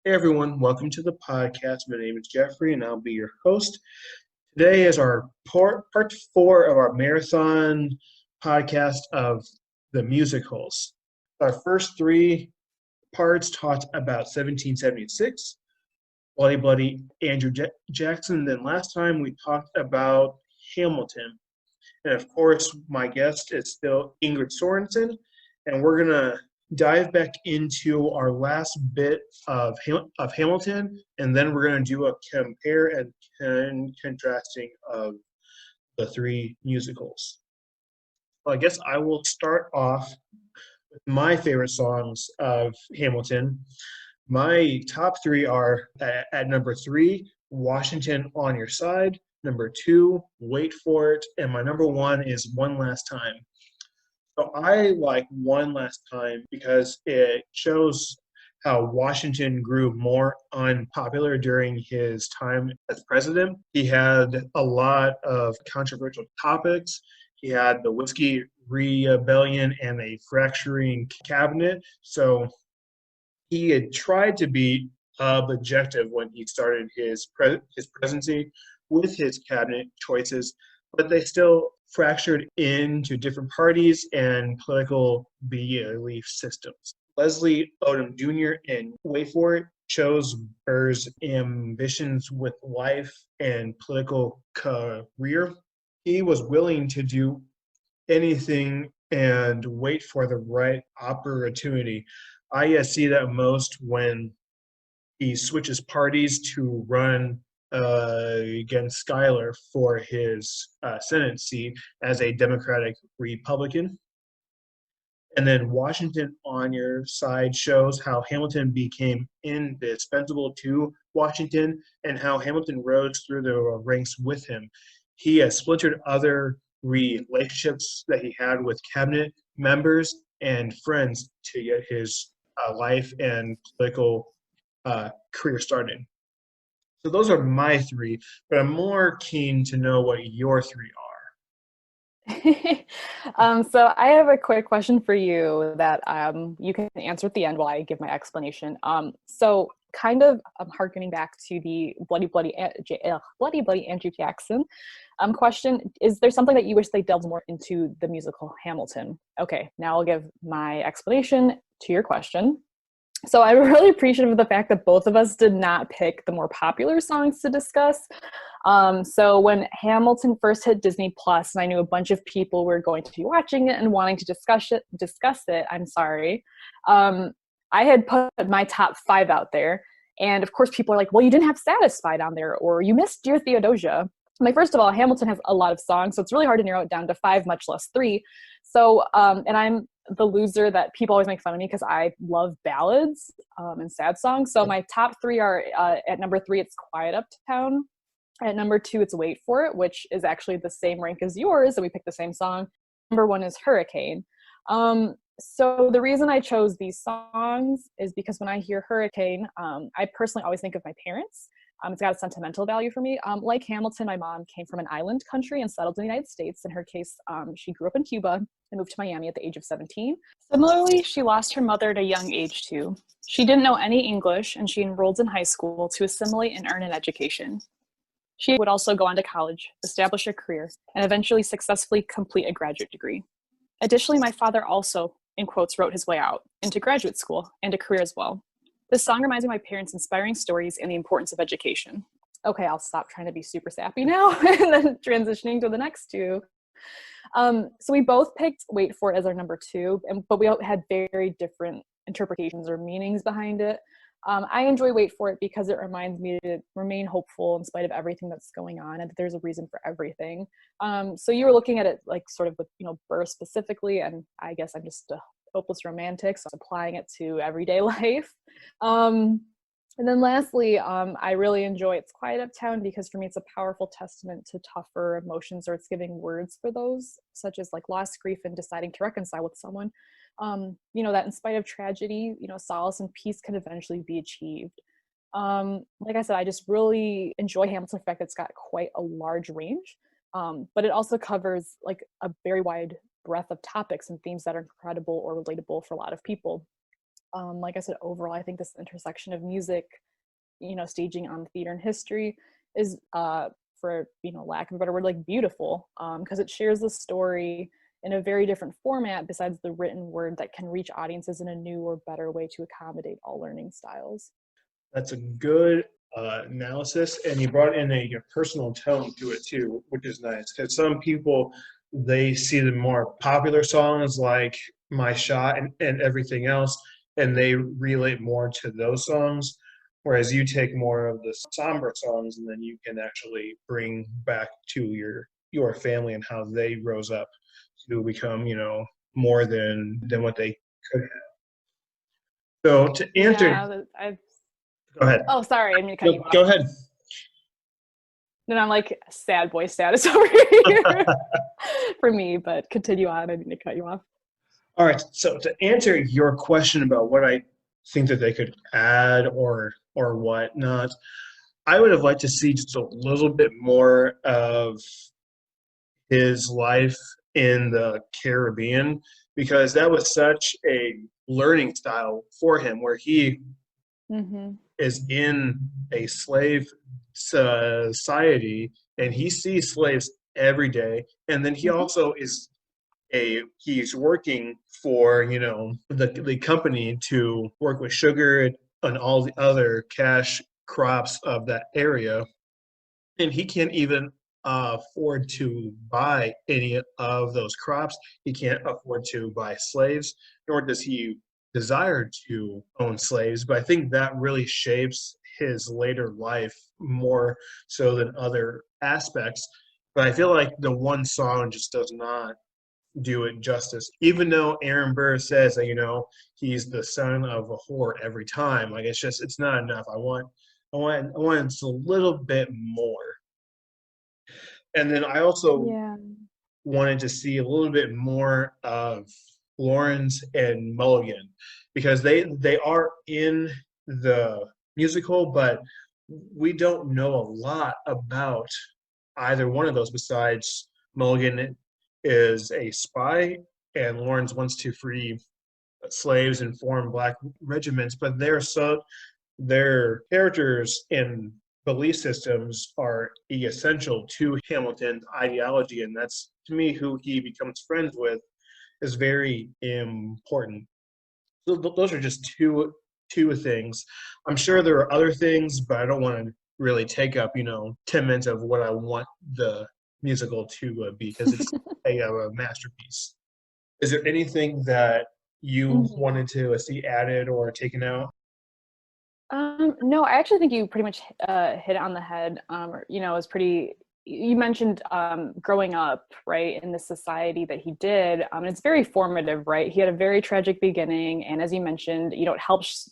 Hey everyone, welcome to the podcast. My name is Jeffrey and I'll be your host. Today is our part four of our marathon podcast of the musicals. Our first three parts talked about 1776, Bloody Bloody Andrew Jackson. Then last time we talked about Hamilton. And of course, my guest is still Ingrid Sorensen, and we're gonna dive back into our last bit of Hamilton, and then we're gonna do a compare and contrasting of the three musicals. Well, I guess I will start off with my favorite songs of Hamilton. My top three are at number three, Washington on Your Side. Number two, Wait for It. And my number one is One Last Time. So I like One Last Time because it shows how Washington grew more unpopular during his time as president. He had a lot of controversial topics. He had the Whiskey Rebellion and a fracturing cabinet. So he had tried to be objective when he started his presidency with his cabinet choices, but they still fractured into different parties and political belief systems. Leslie Odom Jr. and wait for it chose Burr's ambitions with life and political career. He was willing to do anything and wait for the right opportunity. I see that most when he switches parties to run against Schuyler for his Senate seat as a Democratic Republican. And then Washington on Your Side shows how Hamilton became indispensable to Washington and how Hamilton rose through the ranks with him. He has splintered other relationships that he had with cabinet members and friends to get his life and political career started. So those are my three, but I'm more keen to know what your three So I have a quick question for you that you can answer at the end while I give my explanation. So kind of harkening back to the Bloody Bloody Andrew Jackson question, is there something that you wish they delved more into the musical Hamilton? Okay, now I'll give my explanation to your question. So I'm really appreciative of the fact that both of us did not pick the more popular songs to discuss. So when Hamilton first hit Disney Plus, and I knew a bunch of people were going to be watching it and wanting to discuss it. I'm sorry. I had put my top five out there, and of course, people are like, "Well, you didn't have Satisfied on there, or you missed Dear Theodosia." I'm like, first of all, Hamilton has a lot of songs, so it's really hard to narrow it down to five, much less three. So, and I'm the loser that people always make fun of me because I love ballads and sad songs. So are. my top three are at number three, it's Quiet Uptown. At number two, it's Wait for It, which is actually the same rank as yours, and we picked the same song. Number one is Hurricane. So the reason I chose these songs is because when I hear Hurricane, I personally always think of my parents. It's got a sentimental value for me. Like Hamilton, my mom came from an island country and settled in the United States. In her case, she grew up in Cuba and moved to Miami at the age of 17. Similarly, she lost her mother at a young age too. She didn't know any English, and she enrolled in high school to assimilate and earn an education. She would also go on to college, establish a career, and eventually successfully complete a graduate degree. Additionally, my father also, in quotes, wrote his way out into graduate school and a career as well. This song reminds me of my parents' inspiring stories and the importance of education. Okay, I'll stop trying to be super sappy now and then transitioning to the next two. So we both picked Wait for It as our number two, but we had very different interpretations or meanings behind it. I enjoy Wait for It because it reminds me to remain hopeful in spite of everything that's going on and that there's a reason for everything. So you were looking at it like sort of with, birth specifically, and I guess I'm just a hopeless romantic, so I'm applying it to everyday life. And then lastly, I really enjoy It's Quiet Uptown because for me it's a powerful testament to tougher emotions, or it's giving words for those, such as like loss, grief, and deciding to reconcile with someone. That in spite of tragedy, solace and peace can eventually be achieved. Like I said, I just really enjoy Hamilton, the fact that it's got quite a large range, but it also covers like a very wide breadth of topics and themes that are incredible or relatable for a lot of people. Like I said, overall, I think this intersection of music, staging on theater and history is, for lack of a better word, like beautiful, because it shares the story in a very different format besides the written word that can reach audiences in a new or better way to accommodate all learning styles. That's a good analysis, and you brought in a personal tone to it too, which is nice. Because some people, they see the more popular songs like "My Shot" and everything else, and they relate more to those songs. Whereas you take more of the somber songs, and then you can actually bring back to your family and how they rose up to become, more than what they could have. So to answer, Yeah, I've. go ahead. Oh, sorry, I mean to cut No, you off. go ahead. Then I'm like sad boy status over here for me, but continue on. I didn't cut you off. All right. So to answer your question about what I think that they could add or whatnot, I would have liked to see just a little bit more of his life in the Caribbean because that was such a learning style for him where he Mm-hmm. is in a slave society and he sees slaves every day and then he Mm-hmm. also is he's working for the company to work with sugar and all the other cash crops of that area and he can't even afford to buy any of those crops. He can't afford to buy slaves, nor does he desire to own slaves. But I think that really shapes his later life more so than other aspects. But I feel like the one song just does not do it justice. Even though Aaron Burr says that he's the son of a whore every time, like it's not enough. I want just a little bit more. And then I also Yeah. wanted to see a little bit more of Lawrence and Mulligan because they are in the musical, but we don't know a lot about either one of those besides Mulligan is a spy and Lawrence wants to free slaves and form black regiments, but their characters and belief systems are essential to Hamilton's ideology, and that's to me who he becomes friends with is very important. So those are just two things. I'm sure there are other things, but I don't want to really take up 10 minutes of what I want the musical to be because it's a masterpiece. Is there anything that you Mhm. wanted to see added or taken out? No, I actually think you pretty much hit it on the head. It was pretty. You mentioned growing up, right, in the society that he did. And it's very formative, right? He had a very tragic beginning, and as you mentioned, it helps,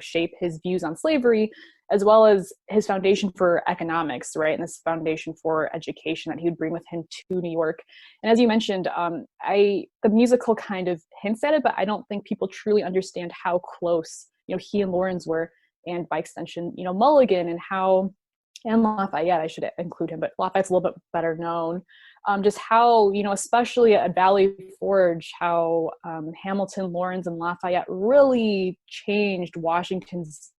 shape his views on slavery, as well as his foundation for economics, right, and this foundation for education that he would bring with him to New York. And as you mentioned, the musical kind of hints at it, but I don't think people truly understand how close he and Lawrence were, and by extension, Mulligan and Lafayette, I should include him, but Lafayette's a little bit better known. Just how, especially at Valley Forge, how Hamilton, Lawrence, and Lafayette really changed Washington's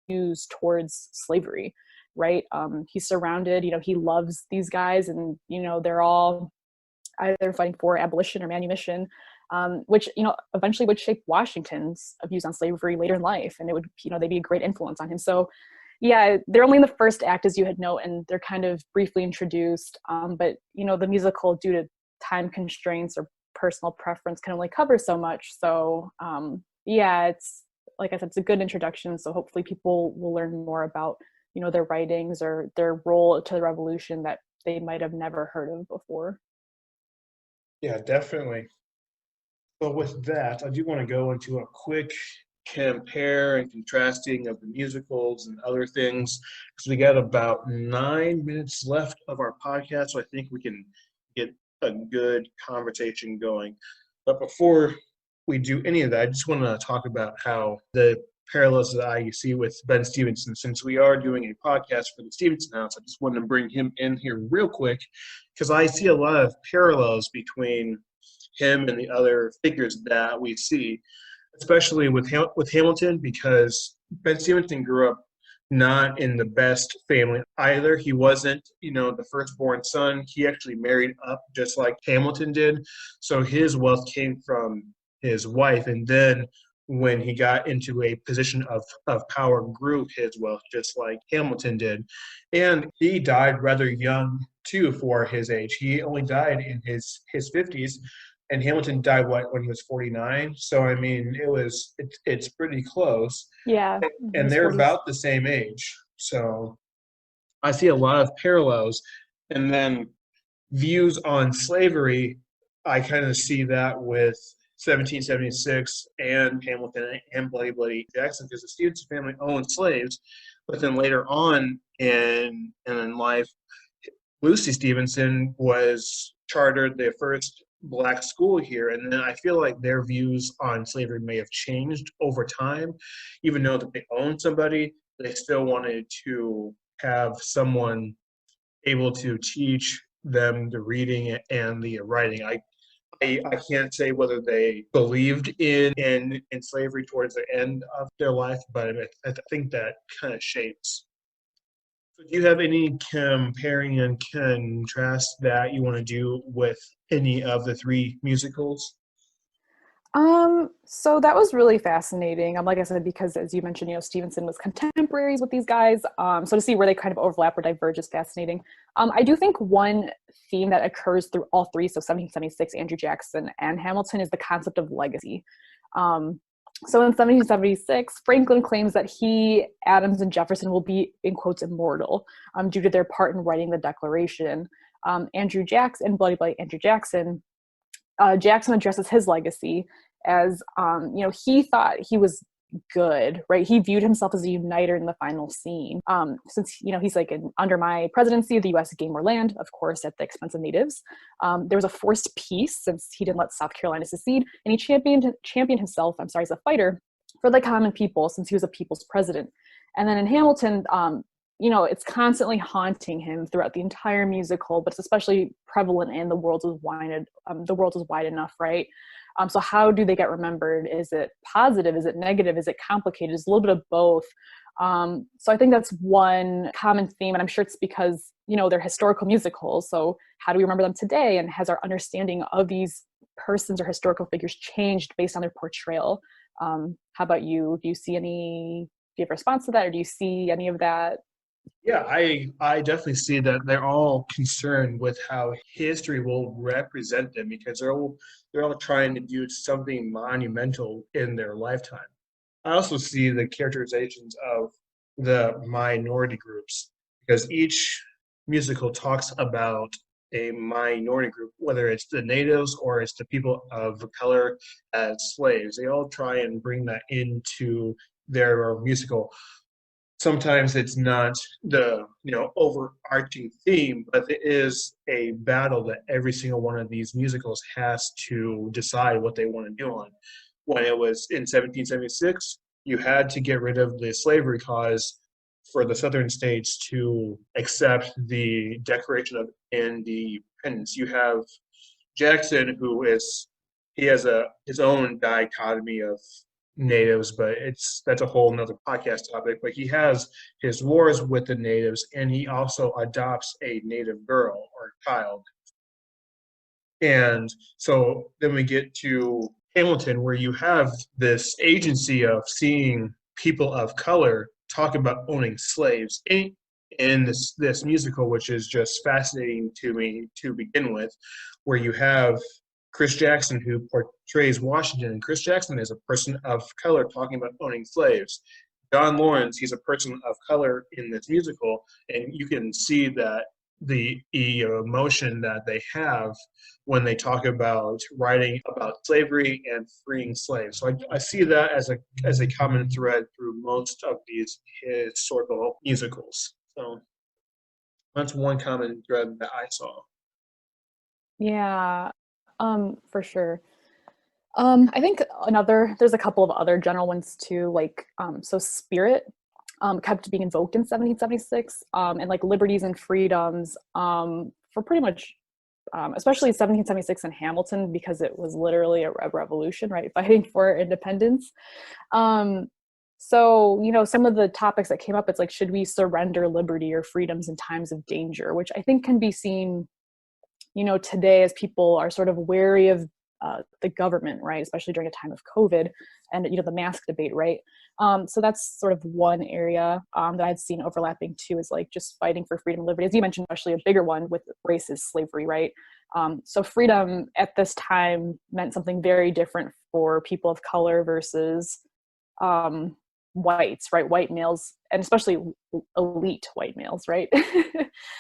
views towards slavery, right? He's surrounded, he loves these guys, and, they're all either fighting for abolition or manumission, which eventually would shape Washington's views on slavery later in life, and it would they'd be a great influence on him. So yeah, they're only in the first act, as you had noted, and they're kind of briefly introduced. But the musical, due to time constraints or personal preference, can only cover so much. So yeah, it's like I said, it's a good introduction. So hopefully people will learn more about their writings or their role to the revolution that they might have never heard of before. Yeah, definitely. So with that, I do want to go into a quick compare and contrasting of the musicals and other things because we got about 9 minutes left of our podcast, so I think we can get a good conversation going. But before we do any of that, I just want to talk about how the parallels that I see with Ben Stephenson. Since we are doing a podcast for the Stephenson House, I just wanted to bring him in here real quick because I see a lot of parallels between him and the other figures that we see, especially with Hamilton, because Ben Stevenson grew up not in the best family either. He wasn't, the firstborn son. He actually married up just like Hamilton did. So his wealth came from his wife. And then when he got into a position of power, grew his wealth just like Hamilton did. And he died rather young too for his age. He only died in his 50s, and Hamilton died when he was 49. So I mean, it's pretty close, Yeah, in and his they're 40s. about the same age. So I see a lot of parallels. And then views on slavery, I kind of see that with 1776 and Hamilton and Bloody Jackson, because the Stevenson family owned slaves, but then later on in life, Lucy Stevenson was chartered the first black school here, and then I feel like their views on slavery may have changed over time. Even though that they owned somebody, they still wanted to have someone able to teach them the reading and the writing. I can't say whether they believed in slavery towards the end of their life, but I think that kind of shapes. So do you have any comparing and contrast that you want to do with any of the three musicals? So that was really fascinating. Like I said, because as you mentioned, Stevenson was contemporaries with these guys. So to see where they kind of overlap or diverge is fascinating. I do think one theme that occurs through all three, so 1776, Andrew Jackson, and Hamilton, is the concept of legacy. So in 1776, Franklin claims that he, Adams, and Jefferson will be, in quotes, immortal due to their part in writing the Declaration. Andrew Jackson, Bloody Andrew Jackson, Jackson addresses his legacy as, he thought he was good, right? He viewed himself as a uniter in the final scene. Since, he's like, under my presidency, the U.S. gained more land, of course, at the expense of natives. There was a forced peace since he didn't let South Carolina secede, and he championed himself, as a fighter for the common people since he was a people's president. And then in Hamilton, it's constantly haunting him throughout the entire musical, but it's especially prevalent in The World is Wide Enough, right? So how do they get remembered? Is it positive? Is it negative? Is it complicated? It's a little bit of both. So I think that's one common theme, and I'm sure it's because, they're historical musicals. So how do we remember them today? And has our understanding of these persons or historical figures changed based on their portrayal? How about you? Do you have a response to that, or do you see any of that? Yeah, I definitely see that they're all concerned with how history will represent them, because they're all trying to do something monumental in their lifetime. I also see the characterizations of the minority groups, because each musical talks about a minority group, whether it's the natives or it's the people of color as slaves. They all try and bring that into their musical. Sometimes it's not the overarching theme, but it is a battle that every single one of these musicals has to decide what they want to do on. When it was in 1776, you had to get rid of the slavery cause for the southern states to accept the Declaration of Independence. You have Jackson, he has his own dichotomy of natives, but that's a whole nother podcast topic. But he has his wars with the natives, and he also adopts a native girl or child. And so then we get to Hamilton, where you have this agency of seeing people of color talk about owning slaves in this musical, which is just fascinating to me to begin with, where you have Chris Jackson, who portrays Washington, and Chris Jackson is a person of color talking about owning slaves. John Lawrence, he's a person of color in this musical, and you can see that the emotion that they have when they talk about writing about slavery and freeing slaves. So I see that as a common thread through most of these historical musicals. So that's one common thread that I saw. Yeah, for sure. I think there's a couple of other general ones too, like, so spirit, kept being invoked in 1776, and like liberties and freedoms, for pretty much especially 1776 in Hamilton, because it was literally a revolution, right? Fighting for independence. So, some of the topics that came up, it's like, should we surrender liberty or freedoms in times of danger, which I think can be seen, today as people are sort of wary of the government, right? Especially during a time of COVID and, the mask debate, right? So that's sort of one area that I'd seen overlapping too, is like just fighting for freedom and liberty. As you mentioned, especially a bigger one with race is slavery, right? So freedom at this time meant something very different for people of color versus whites, right? White males, and especially elite white males, right? Yeah,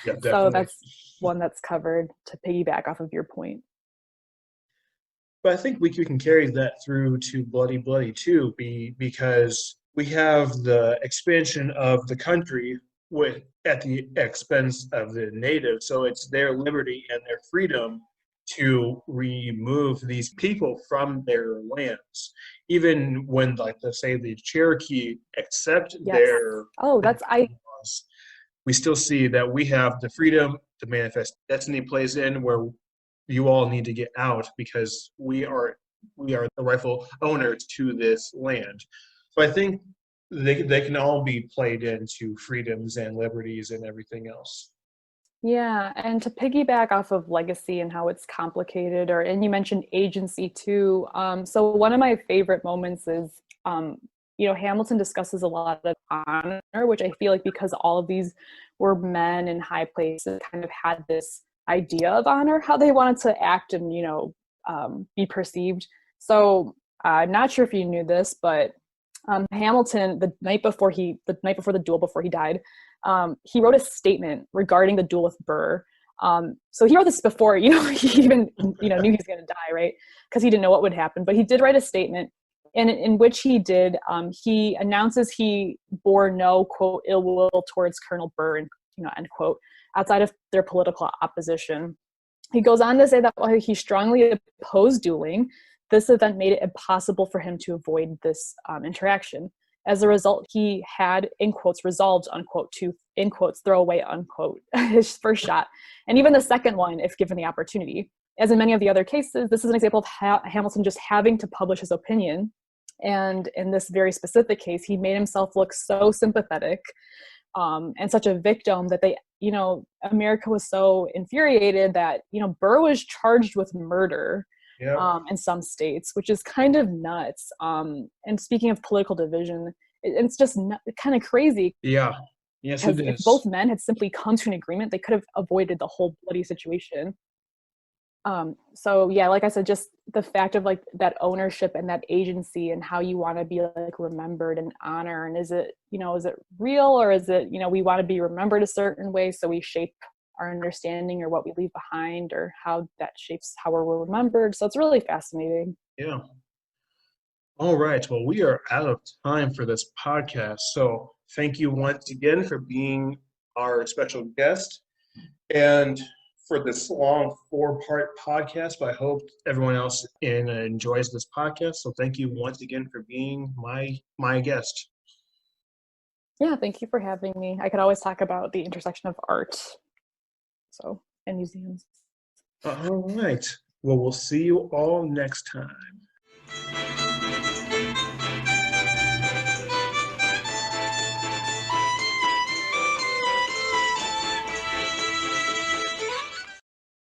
So definitely. that's one that's covered, to piggyback off of your point. But I think we can carry that through to Bloody Bloody too, because we have the expansion of the country at the expense of the natives. So it's their liberty and their freedom to remove these people from their lands. Even when, like, let's say the Cherokee accept Yes. their Oh, laws, we still see that we have the freedom to manifest destiny plays in, where you all need to get out because we are the rightful owners to this land. So I think they can all be played into freedoms and liberties and everything else. Yeah, and to piggyback off of legacy and how it's complicated, and you mentioned agency too. So one of my favorite moments is, Hamilton discusses a lot of honor, which I feel like, because all of these were men in high places, kind of had this idea of honor, how they wanted to act and, be perceived. So I'm not sure if you knew this, but Hamilton, the night before the duel, before he died, he wrote a statement regarding the duel with Burr. So he wrote this before, he even, knew he was going to die, right? Because he didn't know what would happen. But he did write a statement, and in which he announces he bore no, quote, ill will towards Colonel Burr, and, end quote, outside of their political opposition. He goes on to say that while he strongly opposed dueling, this event made it impossible for him to avoid this interaction. As a result, he had, in quotes, resolved, unquote, to, in quotes, throw away, unquote, his first shot, and even the second one, if given the opportunity. As in many of the other cases, this is an example of Hamilton just having to publish his opinion. And in this very specific case, he made himself look so sympathetic and such a victim that America was so infuriated that, Burr was charged with murder. Yeah. In some states, which is kind of nuts. And speaking of political division, it's just kind of crazy. Yeah. Yes, it Because if is. both men had simply come to an agreement, they could have avoided the whole bloody situation. So yeah, like I said, just the fact of like that ownership and that agency and how you want to be like remembered and honor. And is it real, or is it, we want to be remembered a certain way, so we shape our understanding or what we leave behind, or how that shapes how we're remembered. So it's really fascinating. Yeah. All right. Well, we are out of time for this podcast. So thank you once again for being our special guest and for this long 4-part podcast. But I hope everyone else enjoys this podcast. So thank you once again for being my guest. Yeah, thank you for having me. I could always talk about the intersection of art, and museums. All right. Well, we'll see you all next time.